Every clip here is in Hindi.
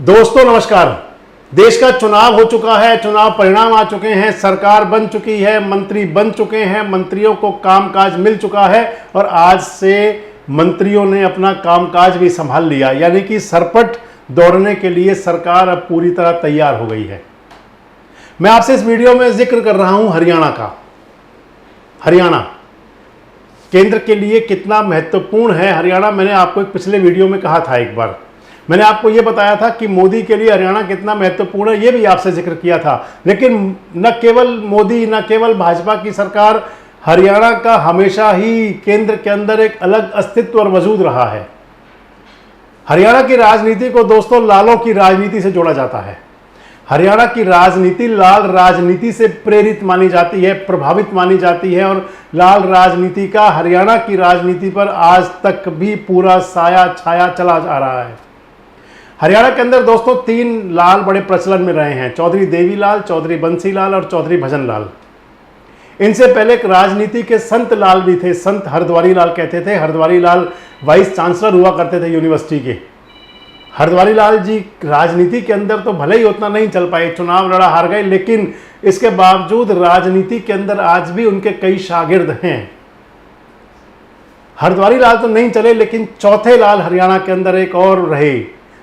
दोस्तों नमस्कार। देश का चुनाव हो चुका है, चुनाव परिणाम आ चुके हैं, सरकार बन चुकी है, मंत्री बन चुके हैं, मंत्रियों को कामकाज मिल चुका है और आज से मंत्रियों ने अपना कामकाज भी संभाल लिया। यानी कि सरपट दौड़ने के लिए सरकार अब पूरी तरह तैयार हो गई है। मैं आपसे इस वीडियो में जिक्र कर रहा हूं हरियाणा का। हरियाणा केंद्र के लिए कितना महत्वपूर्ण है हरियाणा, मैंने आपको एक पिछले वीडियो में कहा था। एक बार मैंने आपको यह बताया था कि मोदी के लिए हरियाणा कितना महत्वपूर्ण है, यह भी आपसे जिक्र किया था। लेकिन न केवल मोदी, न केवल भाजपा की सरकार, हरियाणा का हमेशा ही केंद्र के अंदर एक अलग अस्तित्व और वजूद रहा है। हरियाणा की राजनीति को दोस्तों लालों की राजनीति से जोड़ा जाता है। हरियाणा की राजनीति लाल राजनीति से प्रेरित मानी जाती है, प्रभावित मानी जाती है और लाल राजनीति का हरियाणा की राजनीति पर आज तक भी पूरा साया छाया चला जा रहा है। हरियाणा के अंदर दोस्तों तीन लाल बड़े प्रचलन में रहे हैं, चौधरी देवीलाल, चौधरी बंसीलाल और चौधरी भजनलाल। इनसे पहले एक राजनीति के संत लाल भी थे, संत हरद्वारी लाल कहते थे। हरद्वारी लाल वाइस चांसलर हुआ करते थे यूनिवर्सिटी के। हरद्वारी लाल जी राजनीति के अंदर तो भले ही उतना नहीं चल पाए, चुनाव लड़ा हार गए, लेकिन इसके बावजूद राजनीति के अंदर आज भी उनके कई शागिर्द हैं। हरद्वारी लाल तो नहीं चले, लेकिन चौथे लाल हरियाणा के अंदर एक और रहे।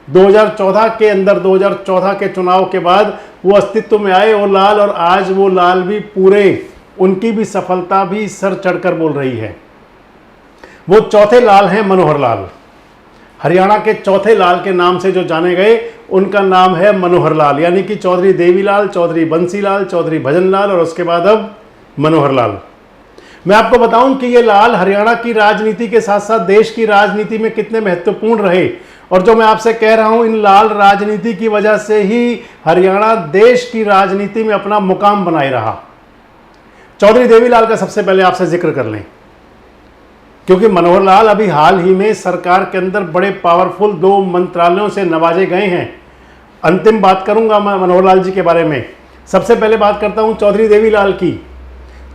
2014 के अंदर 2014 के चुनाव के बाद वो अस्तित्व में आए वो लाल, और आज वो लाल भी पूरे, उनकी भी सफलता भी सर चढ़कर बोल रही है। वो चौथे लाल हैं मनोहर लाल। हरियाणा के चौथे लाल के नाम से जो जाने गए उनका नाम है मनोहर लाल। यानी कि चौधरी देवीलाल, चौधरी बंसीलाल, चौधरी भजनलाल और उसके बाद अब मनोहर लाल। मैं आपको बताऊं कि ये लाल हरियाणा की राजनीति के साथ साथ देश की राजनीति में कितने महत्वपूर्ण रहे। और जो मैं आपसे कह रहा हूं, इन लाल राजनीति की वजह से ही हरियाणा देश की राजनीति में अपना मुकाम बनाए रहा। चौधरी देवीलाल का सबसे पहले आपसे जिक्र कर लें, क्योंकि मनोहर लाल अभी हाल ही में सरकार के अंदर बड़े पावरफुल 2 मंत्रालयों से नवाजे गए हैं। अंतिम बात करूंगा मैं मनोहर लाल जी के बारे में। सबसे पहले बात करता हूं चौधरी देवीलाल की।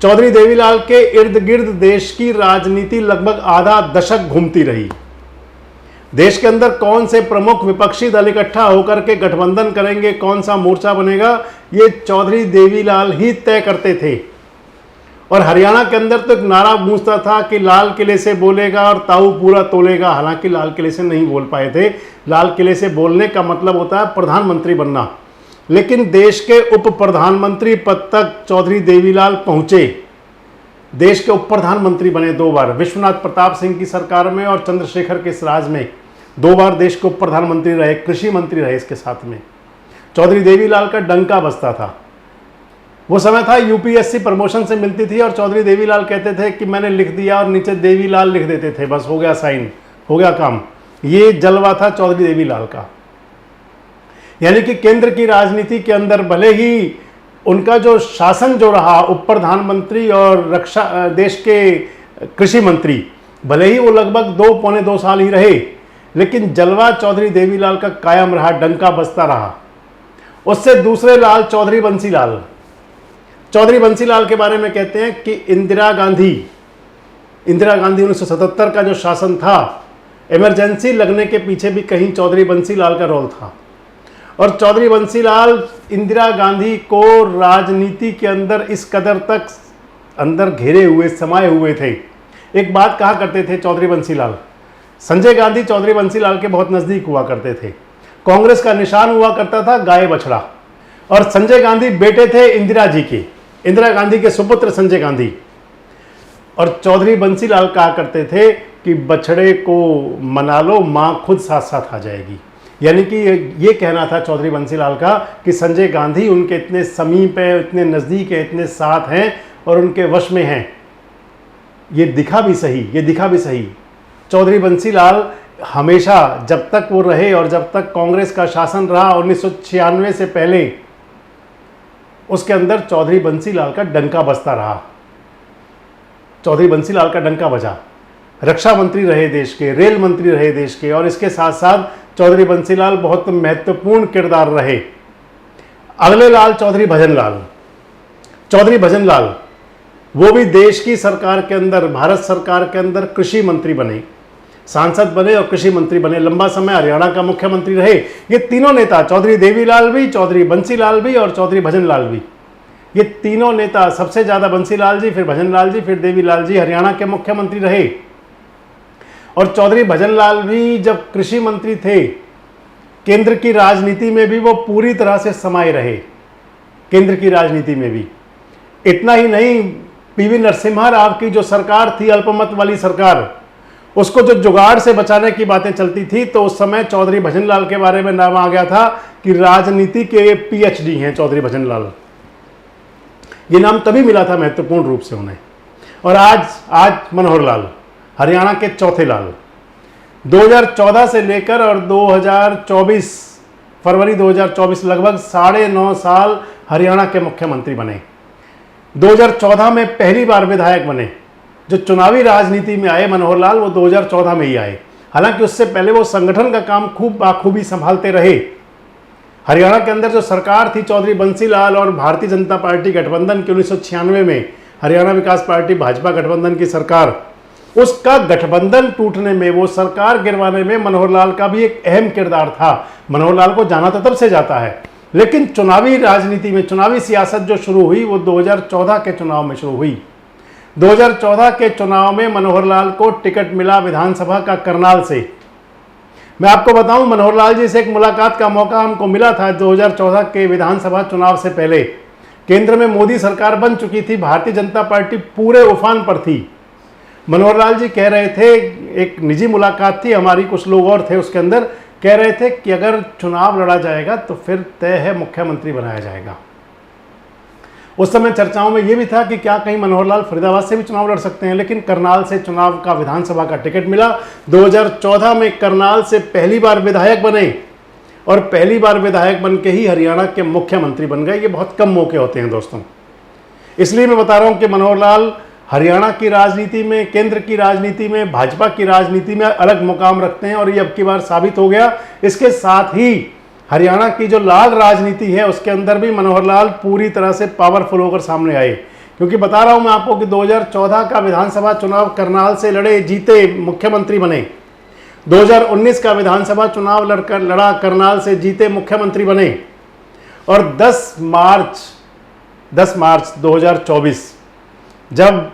चौधरी देवीलाल के इर्द गिर्द देश की राजनीति लगभग आधा दशक घूमती रही। देश के अंदर कौन से प्रमुख विपक्षी दल इकट्ठा होकर के गठबंधन करेंगे, कौन सा मोर्चा बनेगा, ये चौधरी देवीलाल ही तय करते थे। और हरियाणा के अंदर तो एक नारा गूंजता था कि लाल किले से बोलेगा और ताऊ पूरा तोलेगा। हालांकि लाल किले से नहीं बोल पाए थे। लाल किले से बोलने का मतलब होता है प्रधानमंत्री बनना, लेकिन देश के उप प्रधानमंत्री पद तक चौधरी देवीलाल पहुंचे। देश के उप प्रधानमंत्री बने 2 बार, विश्वनाथ प्रताप सिंह की सरकार में और चंद्रशेखर के राज में 2 बार देश के उप प्रधानमंत्री रहे, कृषि मंत्री रहे। इसके साथ में चौधरी देवीलाल का डंका बजता था। वो समय था यूपीएससी प्रमोशन से मिलती थी और चौधरी देवीलाल कहते थे कि मैंने लिख दिया और नीचे देवीलाल लिख देते थे, बस हो गया साइन, हो गया काम। ये जलवा था चौधरी देवीलाल का। यानी कि केंद्र की राजनीति के अंदर भले ही उनका जो शासन जो रहा, उप प्रधानमंत्री और रक्षा देश के कृषि मंत्री, भले ही वो लगभग 2-2.25 साल ही रहे, लेकिन जलवा चौधरी देवीलाल का कायम रहा, डंका बजता रहा। उससे दूसरे लाल चौधरी बंसीलाल। चौधरी बंसीलाल के बारे में कहते हैं कि इंदिरा गांधी 1977 का जो शासन था, इमरजेंसी लगने के पीछे भी कहीं चौधरी बंसीलाल का रोल था। और चौधरी बंसीलाल इंदिरा गांधी को राजनीति के अंदर इस कदर तक अंदर घेरे हुए, समाये हुए थे। एक बात कहा करते थे चौधरी बंसीलाल, संजय गांधी चौधरी बंसीलाल के बहुत नज़दीक हुआ करते थे। कांग्रेस का निशान हुआ करता था गाय बछड़ा, और संजय गांधी बेटे थे इंदिरा जी के, इंदिरा गांधी के सुपुत्र संजय गांधी। और चौधरी बंसीलाल कहा करते थे कि बछड़े को मना लो, माँ खुद साथ साथ आ जाएगी। यानी कि ये कहना था चौधरी बंसीलाल का कि संजय गांधी उनके इतने समीप है, इतने नज़दीक है, इतने साथ हैं और उनके वश में हैं। ये दिखा भी सही। चौधरी बंसीलाल हमेशा जब तक वो रहे और जब तक कांग्रेस का शासन रहा 1996 से पहले, उसके अंदर चौधरी बंसीलाल का डंका बजता रहा। चौधरी बंसीलाल का डंका बजा। रक्षा मंत्री रहे देश के, रेल मंत्री रहे देश के, और इसके साथ साथ चौधरी बंसीलाल बहुत महत्वपूर्ण किरदार रहे। अगले लाल चौधरी भजनलाल। चौधरी वो भी देश की सरकार के अंदर, भारत सरकार के अंदर कृषि मंत्री बने। सांसद बने और कृषि मंत्री बने, लंबा समय हरियाणा का मुख्यमंत्री रहे। ये तीनों नेता, चौधरी देवीलाल भी, चौधरी बंसीलाल भी और चौधरी भजनलाल भी, ये तीनों नेता, सबसे ज्यादा बंसीलाल जी, फिर भजनलाल जी, फिर देवीलाल जी हरियाणा के मुख्यमंत्री रहे। और चौधरी भजनलाल भी जब कृषि मंत्री थे, केंद्र की राजनीति में भी वो पूरी तरह से समाये रहे, केंद्र की राजनीति में भी। इतना ही नहीं, पीवी नरसिम्हा राव की जो सरकार थी, अल्पमत वाली सरकार, उसको जो जुगाड़ से बचाने की बातें चलती थी, तो उस समय चौधरी भजनलाल के बारे में नाम आ गया था कि राजनीति के पीएचडी हैं चौधरी भजनलाल। ये नाम तभी मिला था महत्वपूर्ण रूप से उन्हें। और आज मनोहर लाल हरियाणा के चौथे लाल, 2014 से लेकर और 2024 फरवरी 2024 लगभग 9.5 साल हरियाणा के मुख्यमंत्री बने। 2014 में पहली बार विधायक बने। जो चुनावी राजनीति में आए मनोहर लाल, वो 2014 में ही आए। हालांकि उससे पहले वो संगठन का काम खूब बाखूबी संभालते रहे। हरियाणा के अंदर जो सरकार थी चौधरी बंसीलाल और भारतीय जनता पार्टी गठबंधन की 1996 में, हरियाणा विकास पार्टी भाजपा गठबंधन की सरकार, उसका गठबंधन टूटने में, वो सरकार गिरवाने में मनोहर लाल का भी एक अहम किरदार था। मनोहर लाल को जाना तो तब से जाता है, लेकिन चुनावी राजनीति में, चुनावी सियासत जो शुरू हुई वो 2014 के चुनाव में शुरू हुई। 2014 के चुनाव में मनोहर लाल को टिकट मिला विधानसभा का करनाल से। मैं आपको बताऊं, मनोहर लाल जी से एक मुलाकात का मौका हमको मिला था 2014 के विधानसभा चुनाव से पहले। केंद्र में मोदी सरकार बन चुकी थी, भारतीय जनता पार्टी पूरे उफान पर थी। मनोहर लाल जी कह रहे थे, एक निजी मुलाकात थी हमारी, कुछ लोग और थे उसके अंदर, कह रहे थे कि अगर चुनाव लड़ा जाएगा तो फिर तय है मुख्यमंत्री बनाया जाएगा। उस समय चर्चाओं में यह भी था कि क्या कहीं मनोहर लाल फरीदाबाद से भी चुनाव लड़ सकते हैं, लेकिन करनाल से चुनाव का, विधानसभा का टिकट मिला। 2014 में करनाल से पहली बार विधायक बने और पहली बार विधायक बन के ही हरियाणा के मुख्यमंत्री बन गए। ये बहुत कम मौके होते हैं दोस्तों, इसलिए मैं बता रहा हूं कि मनोहर लाल हरियाणा की राजनीति में, केंद्र की राजनीति में, भाजपा की राजनीति में अलग मुकाम रखते हैं और ये अब की बार साबित हो गया। इसके साथ ही हरियाणा की जो लाल राजनीति है उसके अंदर भी मनोहर लाल पूरी तरह से पावरफुल होकर सामने आए, क्योंकि बता रहा हूं मैं आपको कि 2014 का विधानसभा चुनाव करनाल से लड़े, जीते, मुख्यमंत्री बने। 2019 का विधानसभा चुनाव लड़ा, करनाल से जीते, मुख्यमंत्री बने। और 10 मार्च 2024 जब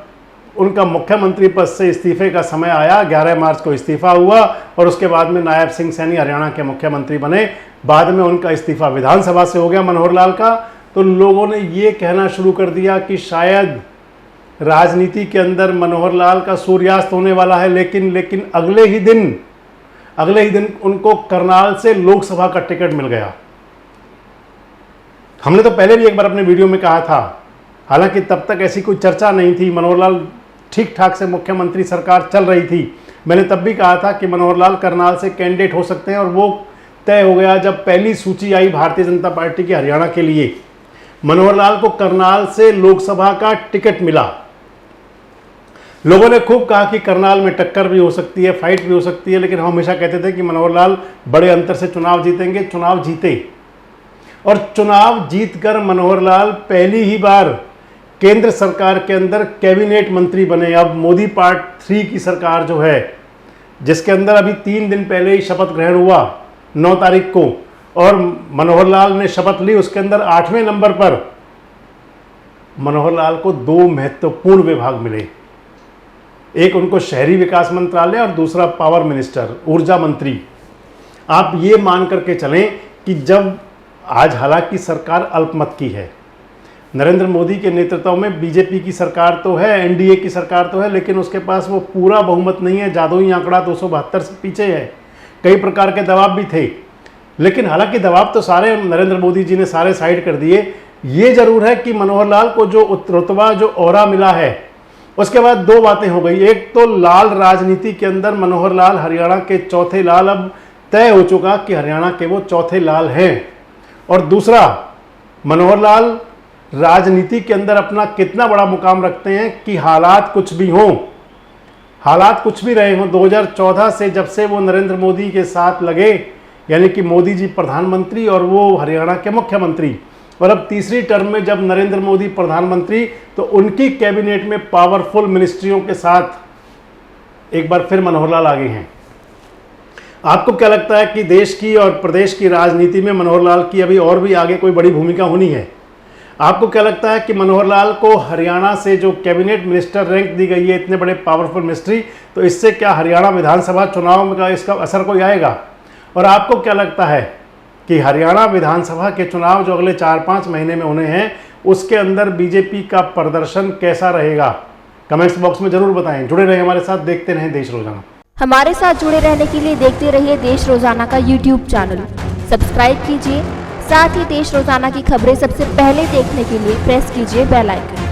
उनका मुख्यमंत्री पद से इस्तीफे का समय आया, 11 मार्च को इस्तीफा हुआ और उसके बाद में नायब सिंह सैनी हरियाणा के मुख्यमंत्री बने। बाद में उनका इस्तीफा विधानसभा से हो गया मनोहर लाल का। तो लोगों ने ये कहना शुरू कर दिया कि शायद राजनीति के अंदर मनोहर लाल का सूर्यास्त होने वाला है, लेकिन अगले ही दिन उनको करनाल से लोकसभा का टिकट मिल गया। हमने तो पहले भी एक बार अपने वीडियो में कहा था, हालांकि तब तक ऐसी कोई चर्चा नहीं थी, मनोहर लाल ठीक ठाक से मुख्यमंत्री सरकार चल रही थी। मैंने तब भी कहा था कि मनोहर लाल करनाल से कैंडिडेट हो सकते हैं और वो तय हो गया जब पहली सूची आई भारतीय जनता पार्टी की हरियाणा के लिए। मनोहर लाल को करनाल से लोकसभा का टिकट मिला। लोगों ने खूब कहा कि करनाल में टक्कर भी हो सकती है, फाइट भी हो सकती है, लेकिन हम हमेशा कहते थे कि मनोहर लाल बड़े अंतर से चुनाव जीतेंगे। चुनाव जीते और चुनाव जीतकर मनोहर लाल पहली ही बार केंद्र सरकार के अंदर कैबिनेट मंत्री बने। अब मोदी पार्ट 3 की सरकार जो है, जिसके अंदर अभी 3 दिन पहले ही शपथ ग्रहण हुआ 9 तारीख को, और मनोहर लाल ने शपथ ली, उसके अंदर 8वें नंबर पर मनोहर लाल को 2 महत्वपूर्ण विभाग मिले। एक उनको शहरी विकास मंत्रालय और दूसरा पावर मिनिस्टर, ऊर्जा मंत्री। आप ये मान करके चलें कि जब आज हालांकि सरकार अल्पमत की है, नरेंद्र मोदी के नेतृत्व में बीजेपी की सरकार तो है, एनडीए की सरकार तो है, लेकिन उसके पास वो पूरा बहुमत नहीं है। जादुई आंकड़ा 272 से पीछे है। कई प्रकार के दबाव भी थे, लेकिन हालांकि दबाव तो सारे नरेंद्र मोदी जी ने सारे साइड कर दिए। ये जरूर है कि मनोहर लाल को जो रुतबा, जो ओहरा मिला है, उसके बाद 2 बातें हो गई। एक तो लाल राजनीति के अंदर मनोहर लाल हरियाणा के चौथे लाल, अब तय हो चुका कि हरियाणा के वो चौथे लाल हैं। और दूसरा, मनोहर लाल राजनीति के अंदर अपना कितना बड़ा मुकाम रखते हैं कि हालात कुछ भी हों, हालात कुछ भी रहे हों, 2014 से जब से वो नरेंद्र मोदी के साथ लगे, यानी कि मोदी जी प्रधानमंत्री और वो हरियाणा के मुख्यमंत्री, और अब तीसरी टर्म में जब नरेंद्र मोदी प्रधानमंत्री, तो उनकी कैबिनेट में पावरफुल मिनिस्ट्रियों के साथ एक बार फिर मनोहर लाल आगे हैं। आपको क्या लगता है कि देश की और प्रदेश की राजनीति में मनोहर लाल की अभी और भी आगे कोई बड़ी भूमिका होनी है? आपको क्या लगता है कि मनोहर लाल को हरियाणा से जो कैबिनेट मिनिस्टर रैंक दी गई है, इतने बड़े पावरफुल मिनिस्ट्री, तो इससे क्या हरियाणा विधानसभा चुनाव का इसका असर कोई आएगा? और आपको क्या लगता है कि हरियाणा विधानसभा के चुनाव जो अगले 4-5 महीने में होने हैं, उसके अंदर बीजेपी का प्रदर्शन कैसा रहेगा? कमेंट्स बॉक्स में जरूर बताएं। जुड़े रहें हमारे साथ, देखते रहें देश रोजाना। हमारे साथ जुड़े रहने के लिए देखते रहिए देश रोजाना का यूट्यूब चैनल सब्सक्राइब कीजिए। साथ ही देश रोजाना की खबरें सबसे पहले देखने के लिए प्रेस कीजिए बेल आइकन।